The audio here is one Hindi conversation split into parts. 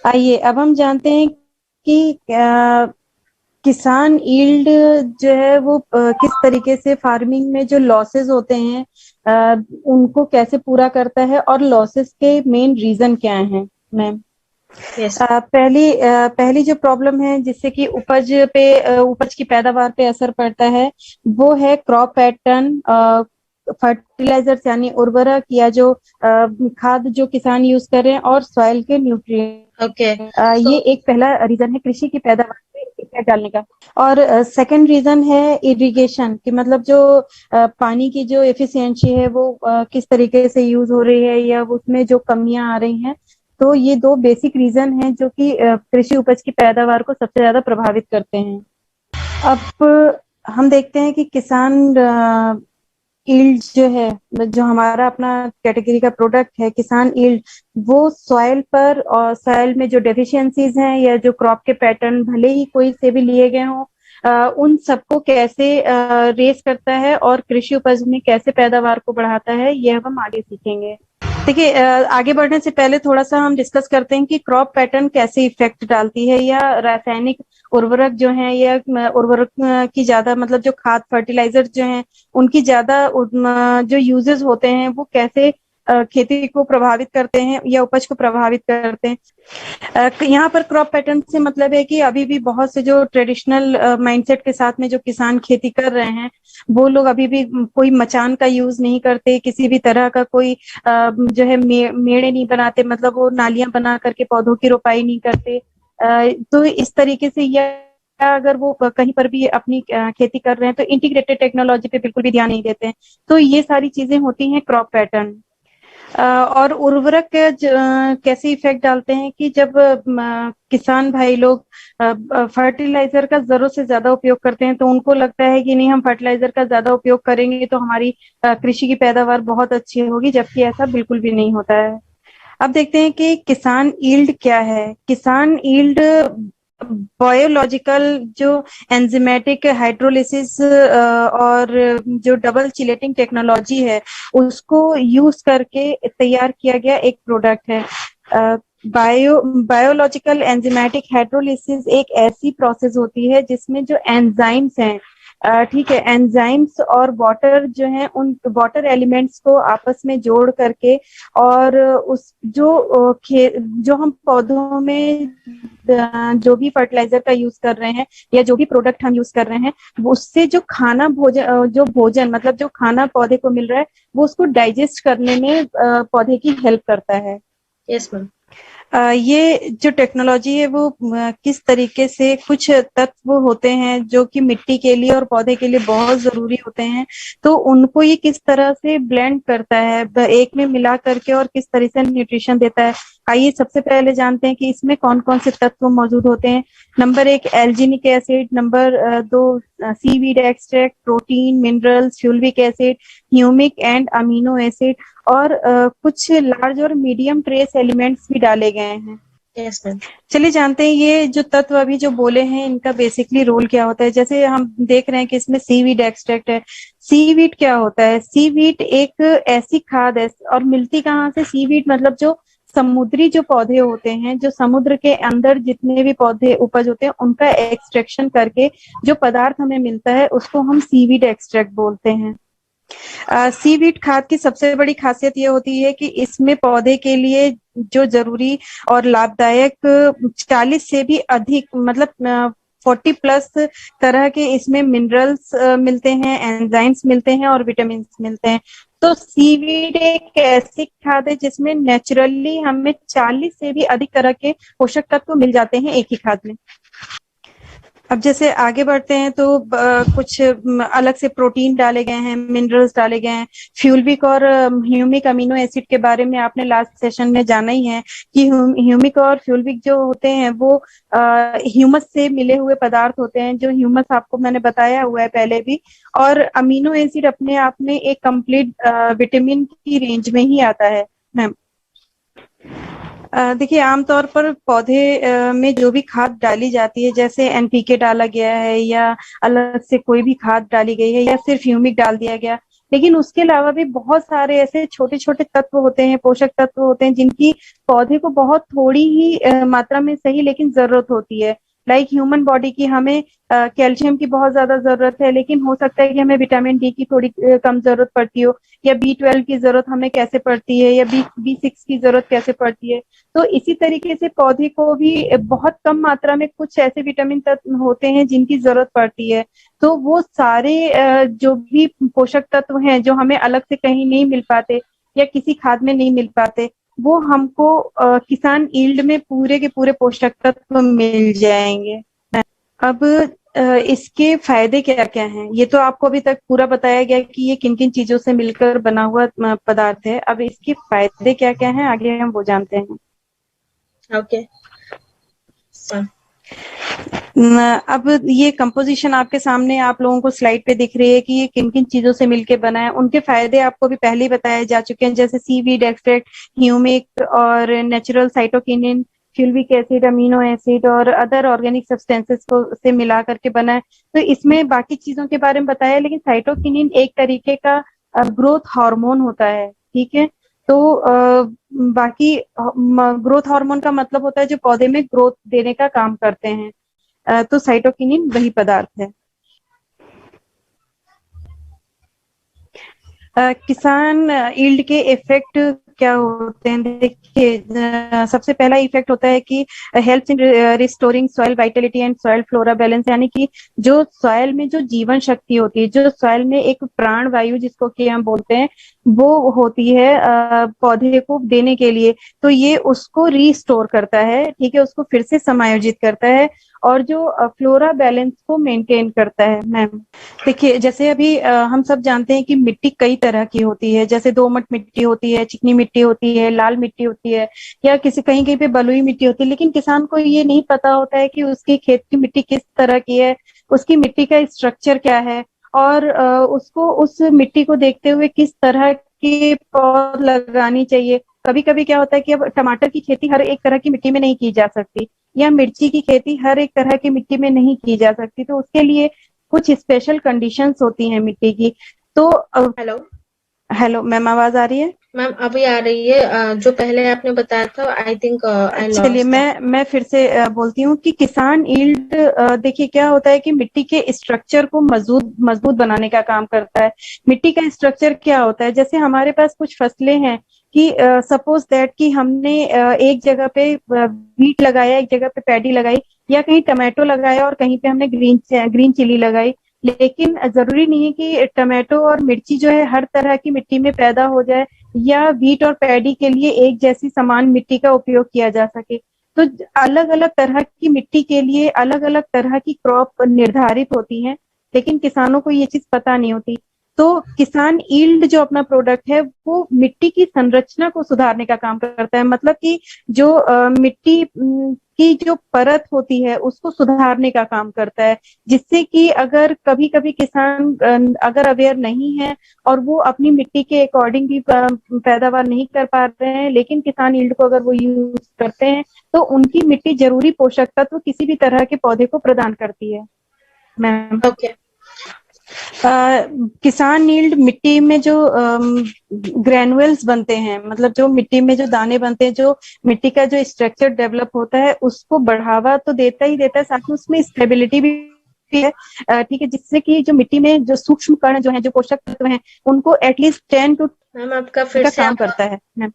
आइए अब हम जानते हैं कि किसान यील्ड जो है वो किस तरीके से फार्मिंग में जो लॉसेस होते हैं उनको कैसे पूरा करता है और लॉसेस के मेन रीजन क्या हैं मैम। यस। पहली जो प्रॉब्लम है जिससे कि उपज की पैदावार पे असर पड़ता है वो है क्रॉप पैटर्न, फर्टिलाइजर्स यानी उर्वरक या जो खाद जो किसान यूज कर रहे हैं और सॉइल के न्यूट्रिएंट। ओके। ये सो एक पहला रीजन है कृषि की पैदावार पे इफेक्ट डालने का। और सेकंड रीजन है इरिगेशन कि मतलब जो पानी की जो एफिशिएंसी है वो किस तरीके से यूज हो रही है या उसमें जो कमियां आ रही हैं। तो ये दो बेसिक रीजन हैं जो कि कृषि उपज की पैदावार को सबसे ज्यादा प्रभावित करते हैं। अब हम देखते हैं कि किसान यील्ड जो है, जो हमारा अपना कैटेगरी का प्रोडक्ट है किसान यील्ड, वो सॉइल पर और सॉइल में जो डेफिशिएंसीज हैं या जो क्रॉप के पैटर्न भले ही कोई से भी लिए गए हों, उन सबको कैसे रेस करता है और कृषि उपज में कैसे पैदावार को बढ़ाता है, यह हम आगे सीखेंगे। देखिए, आगे बढ़ने से पहले थोड़ा सा हम डिस्कस करते हैं कि क्रॉप पैटर्न कैसे इफेक्ट डालती है या रासायनिक उर्वरक जो है या उर्वरक की ज्यादा मतलब जो खाद फर्टिलाइजर जो है उनकी ज्यादा जो यूजेस होते हैं वो कैसे खेती को प्रभावित करते हैं या उपज को प्रभावित करते हैं। यहाँ पर क्रॉप पैटर्न से मतलब है कि अभी भी बहुत से जो ट्रेडिशनल माइंडसेट के साथ में जो किसान खेती कर रहे हैं वो लोग अभी भी कोई मचान का यूज नहीं करते, किसी भी तरह का कोई जो है मेड़े नहीं बनाते, मतलब वो नालियां बना करके पौधों की रोपाई नहीं करते। तो इस तरीके से या अगर वो कहीं पर भी अपनी खेती कर रहे हैं तो इंटीग्रेटेड टेक्नोलॉजी पे बिल्कुल भी ध्यान नहीं देते हैं। तो ये सारी चीजें होती हैं क्रॉप पैटर्न। और उर्वरक कैसे इफेक्ट डालते हैं कि जब किसान भाई लोग फर्टिलाइजर का जरूरत से ज्यादा उपयोग करते हैं तो उनको लगता है कि नहीं, हम फर्टिलाइजर का ज्यादा उपयोग करेंगे तो हमारी कृषि की पैदावार बहुत अच्छी होगी, जबकि ऐसा बिल्कुल भी नहीं होता है। अब देखते हैं कि किसान यील्ड क्या है। किसान यील्ड बायोलॉजिकल जो एंजाइमेटिक हाइड्रोलिसिस और जो डबल चिलेटिंग टेक्नोलॉजी है उसको यूज करके तैयार किया गया एक प्रोडक्ट है। बायोलॉजिकल एंजाइमेटिक हाइड्रोलिसिस एक ऐसी प्रोसेस होती है जिसमें जो एंजाइम्स हैं, ठीक है, एंजाइम्स और वाटर जो है उन वाटर एलिमेंट्स को आपस में जोड़ करके और उस जो हम पौधों में जो भी फर्टिलाइजर का यूज कर रहे हैं या जो भी प्रोडक्ट हम यूज कर रहे हैं उससे जो खाना भोजन मतलब जो खाना पौधे को मिल रहा है वो उसको डाइजेस्ट करने में पौधे की हेल्प करता है। Yes ma'am. ये जो टेक्नोलॉजी है वो किस तरीके से कुछ तत्व होते हैं जो कि मिट्टी के लिए और पौधे के लिए बहुत जरूरी होते हैं, तो उनको ये किस तरह से ब्लेंड करता है एक में मिला करके और किस तरह से न्यूट्रिशन देता है। आइए सबसे पहले जानते हैं कि इसमें कौन कौन से तत्व मौजूद होते हैं। नंबर एक एल्जीनिक एसिड, नंबर दो seaweed extract, protein, minerals, fulvic acid, humic and amino acid और कुछ लार्ज और मीडियम ट्रेस एलिमेंट्स भी डाले गए हैं। Yes ma'am. चलिए जानते हैं ये जो तत्व अभी जो बोले हैं इनका बेसिकली रोल क्या होता है। जैसे हम देख रहे हैं कि इसमें सीवीड एक्सट्रैक्ट है। सीवीड क्या होता है? सीवीड एक ऐसी खाद है और मिलती कहाँ से? सीवीड मतलब जो समुद्री जो पौधे होते हैं, जो समुद्र के अंदर जितने भी पौधे उपज होते हैं उनका एक्सट्रैक्शन करके जो पदार्थ हमें मिलता है उसको हम सीवीड एक्सट्रैक्ट बोलते हैं। सीवीड खाद की सबसे बड़ी खासियत ये होती है कि इसमें पौधे के लिए जो जरूरी और लाभदायक 40 से भी अधिक मतलब 40+ तरह के इसमें मिनरल्स मिलते हैं, एंजाइम्स मिलते हैं और विटामिन मिलते हैं। तो सीवीड एक ऐसी खाद है जिसमें नेचुरली हमें 40 से भी अधिक तरह के पोषक तत्व मिल जाते हैं एक ही खाद में। अब जैसे आगे बढ़ते हैं तो कुछ अलग से प्रोटीन डाले गए हैं, मिनरल्स डाले गए हैं, फ्यूल्विक और ह्यूमिक अमीनो एसिड के बारे में आपने लास्ट सेशन में जाना ही है कि ह्यूमिक और फ्यूल्विक जो होते हैं वो ह्यूमस से मिले हुए पदार्थ होते हैं। जो ह्यूमस आपको मैंने बताया हुआ है पहले भी। और अमीनो एसिड अपने आप में एक कंप्लीट विटामिन की रेंज में ही आता है मैम। देखिए आमतौर पर पौधे में जो भी खाद डाली जाती है, जैसे एनपीके डाला गया है या अलग से कोई भी खाद डाली गई है या सिर्फ ह्यूमिक डाल दिया गया, लेकिन उसके अलावा भी बहुत सारे ऐसे छोटे छोटे तत्व होते हैं, पोषक तत्व होते हैं, जिनकी पौधे को बहुत थोड़ी ही मात्रा में सही लेकिन जरूरत होती है। लाइक ह्यूमन बॉडी की हमें कैल्शियम की बहुत ज्यादा जरूरत है, लेकिन हो सकता है कि हमें विटामिन डी की थोड़ी कम जरूरत पड़ती हो, या B12 की जरूरत हमें कैसे पड़ती है, या B6 की जरूरत कैसे पड़ती है। तो इसी तरीके से पौधे को भी बहुत कम मात्रा में कुछ ऐसे विटामिन तत्व होते हैं जिनकी जरूरत पड़ती है। तो वो सारे जो भी पोषक तत्व हैं जो हमें अलग से कहीं नहीं मिल पाते या किसी खाद में नहीं मिल पाते, वो हमको किसान यील्ड में पूरे के पूरे पोषक तत्व मिल जाएंगे। अब इसके फायदे क्या क्या हैं, ये तो आपको अभी तक पूरा बताया गया कि ये किन किन चीजों से मिलकर बना हुआ पदार्थ है। अब इसके फायदे क्या क्या हैं, आगे हम वो जानते हैं। ओके। अब ये कंपोजिशन आपके सामने आप लोगों को स्लाइड पे दिख रही है कि ये किन किन चीजों से मिलके बना है। उनके फायदे आपको भी पहले ही बताए जा चुके हैं, जैसे सीवीड एक्सट्रैक्ट, ह्यूमिक और natural cytokinin, fulvic acid, amino acid और अदर ऑर्गेनिक सब्सटेंसेस को से मिला करके बना है। तो इसमें बाकी चीजों के बारे में बताया, लेकिन साइटोकिनिन एक तरीके का ग्रोथ हार्मोन होता है, ठीक है। तो बाकी ग्रोथ हार्मोन का मतलब होता है जो पौधे में ग्रोथ देने का काम करते हैं। तो साइटोकिनिन वही पदार्थ है। किसान यील्ड के इफेक्ट क्या होते हैं, देखिए सबसे पहला इफेक्ट होता है कि help in restoring soil Vitality and soil flora balance, यानी कि जो सॉइल में जो जीवन शक्ति होती है, जो सॉइल में एक प्राण वायु जिसको कि हम बोलते हैं, वो होती है पौधे को देने के लिए, तो ये उसको रिस्टोर करता है, ठीक है, उसको फिर से समायोजित करता है और जो फ्लोरा बैलेंस को मेंटेन करता है। मैम देखिए, जैसे अभी हम सब जानते हैं कि मिट्टी कई तरह की होती है, जैसे दोमट मिट्टी होती है, चिकनी मिट्टी होती है, लाल मिट्टी होती है, या किसी कहीं कहीं पे बलुई मिट्टी होती है। लेकिन किसान को ये नहीं पता होता है कि उसकी खेत की मिट्टी किस तरह की है, उसकी मिट्टी का स्ट्रक्चर क्या है, और उसको उस मिट्टी को देखते हुए किस तरह की पौध लगानी चाहिए। कभी कभी क्या होता है कि अब टमाटर की खेती हर एक तरह की मिट्टी में नहीं की जा सकती, या मिर्ची की खेती हर एक तरह की मिट्टी में नहीं की जा सकती, तो उसके लिए कुछ स्पेशल कंडीशंस होती हैं मिट्टी की। तो हेलो हेलो मैम, आवाज आ रही है? मैम, अभी आ रही है। जो पहले आपने बताया था, आई थिंक आई चलिए लॉस्ट। मैं फिर से बोलती हूँ कि किसान यील्ड देखिए क्या होता है कि मिट्टी के स्ट्रक्चर को मजबूत मजबूत बनाने का काम करता है। मिट्टी का स्ट्रक्चर क्या होता है, जैसे हमारे पास कुछ फसलें हैं कि सपोज दैट कि हमने एक जगह पे व्हीट लगाया, एक जगह पे पैडी लगाई, या कहीं टमाटो लगाया और कहीं पे हमने ग्रीन चिली लगाई। लेकिन जरूरी नहीं है कि टमाटो और मिर्ची जो है हर तरह की मिट्टी में पैदा हो जाए, या व्हीट और पैडी के लिए एक जैसी समान मिट्टी का उपयोग किया जा सके। तो अलग अलग तरह की मिट्टी के लिए अलग अलग तरह की क्रॉप निर्धारित होती हैं, लेकिन किसानों को ये चीज पता नहीं होती। तो किसान यील्ड जो अपना प्रोडक्ट है वो मिट्टी की संरचना को सुधारने का काम करता है, मतलब कि जो मिट्टी की जो परत होती है उसको सुधारने का काम करता है, जिससे कि अगर कभी कभी किसान अगर अवेयर नहीं है और वो अपनी मिट्टी के अकॉर्डिंग भी पैदावार नहीं कर पा रहे हैं, लेकिन किसान यील्ड को अगर वो यूज करते हैं तो उनकी मिट्टी जरूरी पोषक तत्व किसी भी तरह के पौधे को प्रदान करती है। Ma'am okay. किसान यील्ड मिट्टी में जो ग्रेनुअल्स बनते हैं, मतलब जो मिट्टी में जो दाने बनते हैं, जो मिट्टी का जो स्ट्रक्चर डेवलप होता है उसको बढ़ावा तो देता ही देता है, साथ में उसमें स्टेबिलिटी भी है, ठीक है, जिससे कि जो मिट्टी में जो सूक्ष्म कण जो है, जो पोषक तत्व हैं, उनको एटलीस्ट 10 टू मैम आपका फिर का से काम करता है। मैम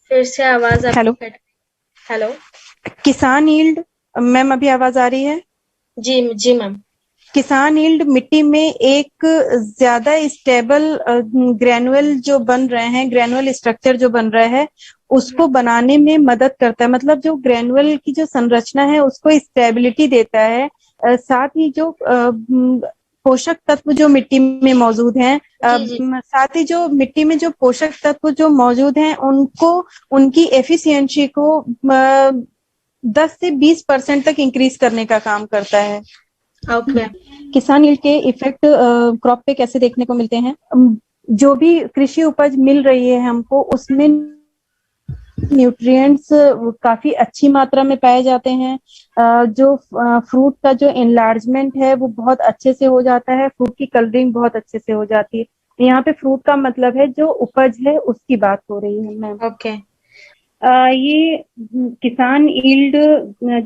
फिर से आवाज हेलो हेलो। किसान यील्ड, मैम अभी आवाज आ रही है? जी जी मैम। किसान यील्ड मिट्टी में एक ज्यादा स्टेबल ग्रेनुअल जो बन रहे हैं, ग्रेनुअल स्ट्रक्चर जो बन रहा है उसको बनाने में मदद करता है, मतलब जो ग्रेनुअल की जो संरचना है उसको स्टेबिलिटी देता है। साथ ही जो पोषक तत्व जो मिट्टी में मौजूद हैं, साथ ही जो मिट्टी में जो पोषक तत्व जो मौजूद हैं उनको उनकी एफिशिएंसी को 10 से 20% तक इंक्रीज करने का काम करता है। ओके। किसान यील्ड के इफेक्ट क्रॉप पे कैसे देखने को मिलते हैं? जो भी कृषि उपज मिल रही है हमको, उसमें न्यूट्रिएंट्स काफी अच्छी मात्रा में पाए जाते हैं। जो फ्रूट का जो एनलार्जमेंट है वो बहुत अच्छे से हो जाता है, फ्रूट की कलरिंग बहुत अच्छे से हो जाती है। यहाँ पे फ्रूट का मतलब है जो उपज है उसकी बात हो रही है मैम। ओके। ये किसान ईल्ड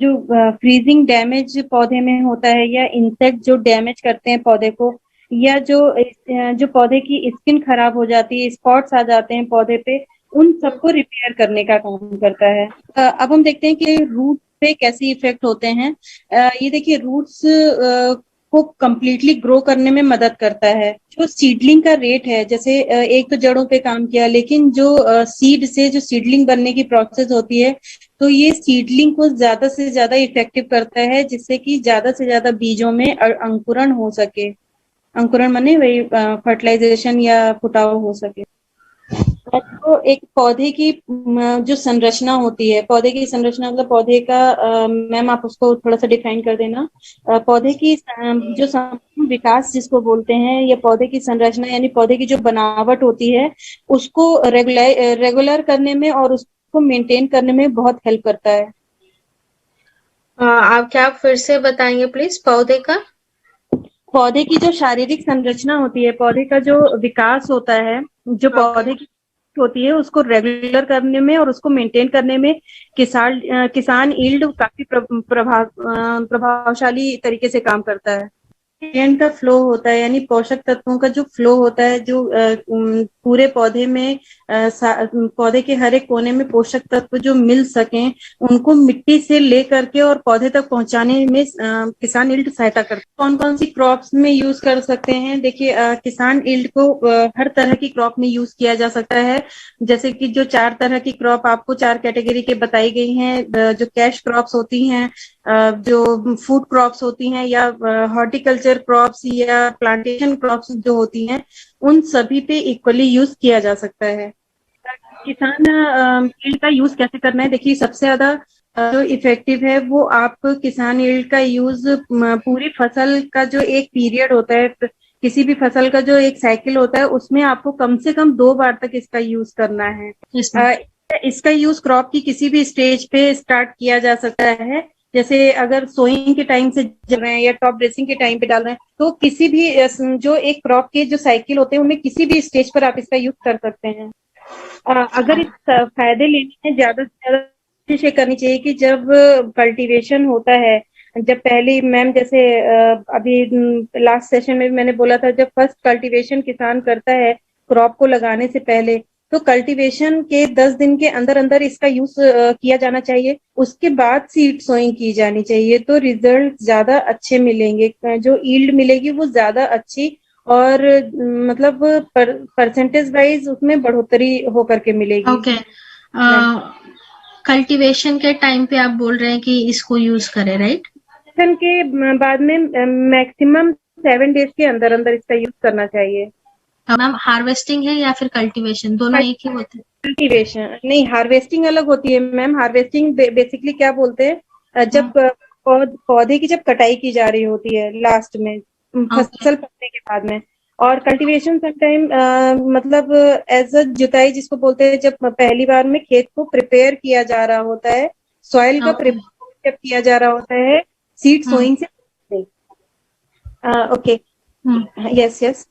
जो फ्रीजिंग डैमेज पौधे में होता है या इंसेक्ट जो डैमेज करते हैं पौधे को, या जो पौधे की स्किन खराब हो जाती है, स्पॉट्स आ जाते हैं पौधे पे, उन सबको रिपेयर करने का काम करता है। अब हम देखते हैं कि रूट पे कैसे इफेक्ट होते हैं। ये देखिए रूट्स को कंप्लीटली ग्रो करने में मदद करता है। जो सीडलिंग का रेट है, जैसे एक तो जड़ों पे काम किया, लेकिन जो सीड से जो सीडलिंग बनने की प्रोसेस होती है, तो ये सीडलिंग को ज्यादा से ज्यादा इफेक्टिव करता है, जिससे कि ज्यादा से ज्यादा बीजों में अंकुरण हो सके। अंकुरण माने वही फर्टिलाइजेशन या फुटाव हो सके। तो एक पौधे की जो संरचना होती है, पौधे की संरचना मतलब पौधे का, मैम आप उसको थोड़ा सा डिफाइन कर देना। पौधे की जो संपूर्ण विकास जिसको बोलते हैं, या पौधे की संरचना यानी पौधे की जो बनावट होती है, उसको रेगुलर करने में और उसको मेंटेन करने में बहुत हेल्प करता है। आप क्या फिर से बताएंगे प्लीज पौधे का? पौधे की जो शारीरिक संरचना होती है, पौधे का जो विकास होता है, जो पौधे की होती है, उसको रेगुलर करने में और उसको मेंटेन करने में किसान ईल्ड काफी प्रभावशाली तरीके से काम करता है। न्यूट्रिएंट का फ्लो होता है, यानी पोषक तत्वों का जो फ्लो होता है, जो पूरे पौधे में पौधे के हर एक कोने में पोषक तत्व जो मिल सकें, उनको मिट्टी से ले करके और पौधे तक पहुंचाने में किसान ईल्ड सहायता करता है। कौन कौन सी क्रॉप्स में यूज कर सकते हैं? देखिए किसान ईल्ड को हर तरह की क्रॉप में यूज किया जा सकता है। जैसे कि जो 4 तरह की क्रॉप आपको 4 कैटेगरी के बताई गई हैं, जो कैश क्रॉप्स होती हैं, जो फूड क्रॉप्स होती हैं, या हॉर्टिकल्चर क्रॉप्स या प्लांटेशन क्रॉप्स जो होती हैं, उन सभी पे इक्वली यूज किया जा सकता है। किसान ईल्ड का यूज कैसे करना है? देखिए सबसे ज्यादा जो इफेक्टिव है वो आप किसान ईल्ड का यूज पूरी फसल का जो एक पीरियड होता है, किसी भी फसल का जो एक साइकिल होता है, उसमें आपको कम से कम 2 बार तक इसका यूज करना है। इसका यूज क्रॉप की किसी भी स्टेज पे स्टार्ट किया जा सकता है। जैसे अगर सोइंग के टाइम से जल रहे हैं या टॉप ड्रेसिंग के टाइम पे डाल रहे हैं, तो किसी भी जो एक क्रॉप के जो साइकिल होते हैं, उनमें किसी भी स्टेज पर आप इसका यूज कर सकते हैं। अगर इस फायदे लेने हैं, ज्यादा से ज्यादा कोशिश ये करनी चाहिए कि जब कल्टीवेशन होता है, जब पहली मैम जैसे अभी लास्ट सेशन में भी मैंने बोला था, जब फर्स्ट कल्टीवेशन किसान करता है क्रॉप को लगाने से पहले, तो कल्टीवेशन के 10 दिन के अंदर अंदर इसका यूज किया जाना चाहिए। उसके बाद सीड सोइंग की जानी चाहिए, तो रिजल्ट ज्यादा अच्छे मिलेंगे, जो ईल्ड मिलेगी वो ज्यादा अच्छी और मतलब परसेंटेज वाइज उसमें बढ़ोतरी होकर के मिलेगी। ओके। कल्टीवेशन के टाइम पे आप बोल रहे हैं कि इसको यूज करें, राइट? के बाद में मैक्सिमम 7 डेज के अंदर अंदर इसका यूज करना चाहिए। मैम हार्वेस्टिंग है या फिर कल्टीवेशन, दोनों एक ही होते हैं? कल्टीवेशन नहीं, हार्वेस्टिंग अलग होती है मैम। हार्वेस्टिंग बेसिकली क्या बोलते हैं, जब पौधे की जब कटाई की जा रही होती है लास्ट में, फसल पकने के बाद में। और कल्टीवेशन समटाइम मतलब एज अ जुताई जिसको बोलते हैं, जब पहली बार में खेत को प्रिपेयर किया जा रहा होता है, सॉइल का प्रिपेयर जब किया जा रहा होता है सीड सोइंग से। Okay, yes yes.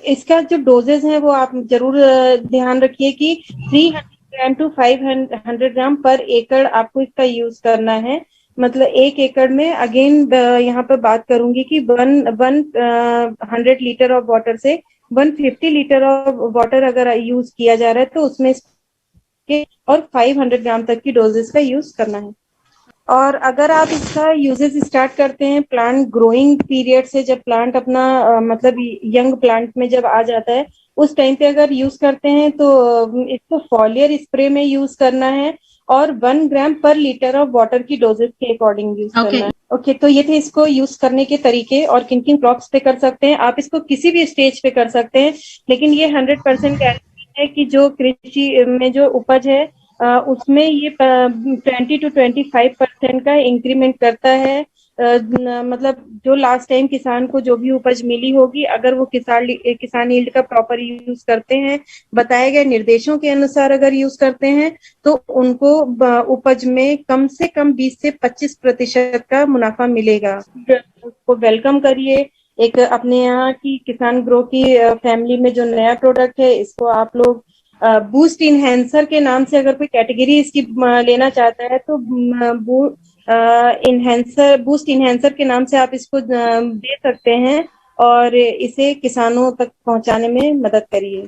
इसका जो डोजेज है वो आप जरूर ध्यान रखिए कि 300 ग्राम टू 500 ग्राम पर एकड़ आपको इसका यूज करना है। मतलब 1 एकड़ में अगेन यहाँ पर बात करूंगी कि 100 लीटर ऑफ वाटर से 150 लीटर ऑफ वाटर अगर यूज किया जा रहा है, तो उसमें और 500 ग्राम तक की डोजेस का यूज करना है। और अगर आप इसका यूजेस स्टार्ट करते हैं प्लांट ग्रोइंग पीरियड से, जब प्लांट अपना मतलब यंग प्लांट में जब आ जाता है, उस टाइम पे अगर यूज करते हैं, तो इसको फॉलियर स्प्रे में यूज करना है और 1 ग्राम पर लीटर ऑफ वाटर की डोजेस के अकॉर्डिंग यूज करना है। ओके, तो ये थे इसको यूज करने के तरीके और किन किन क्रॉप्स पे कर सकते हैं। आप इसको किसी भी स्टेज पे कर सकते हैं, लेकिन ये 100% गारंटी है कि जो कृषि में जो उपज है उसमें ये 20 to 25% का इंक्रीमेंट करता है। मतलब जो लास्ट टाइम किसान को जो भी उपज मिली होगी, अगर वो किसान यील्ड का प्रॉपर यूज करते हैं, बताए गए निर्देशों के अनुसार अगर यूज करते हैं, तो उनको उपज में कम से कम 20 से 25% का मुनाफा मिलेगा। उसको वेलकम करिए, एक अपने यहाँ की किसान ग्रो की फैमिली में जो नया प्रोडक्ट है, इसको आप लोग बूस्ट इनहेंसर के नाम से अगर कोई कैटेगरी इसकी लेना चाहता है तो बूस्ट इनहेंसर के नाम से आप इसको दे सकते हैं और इसे किसानों तक पहुंचाने में मदद करिए।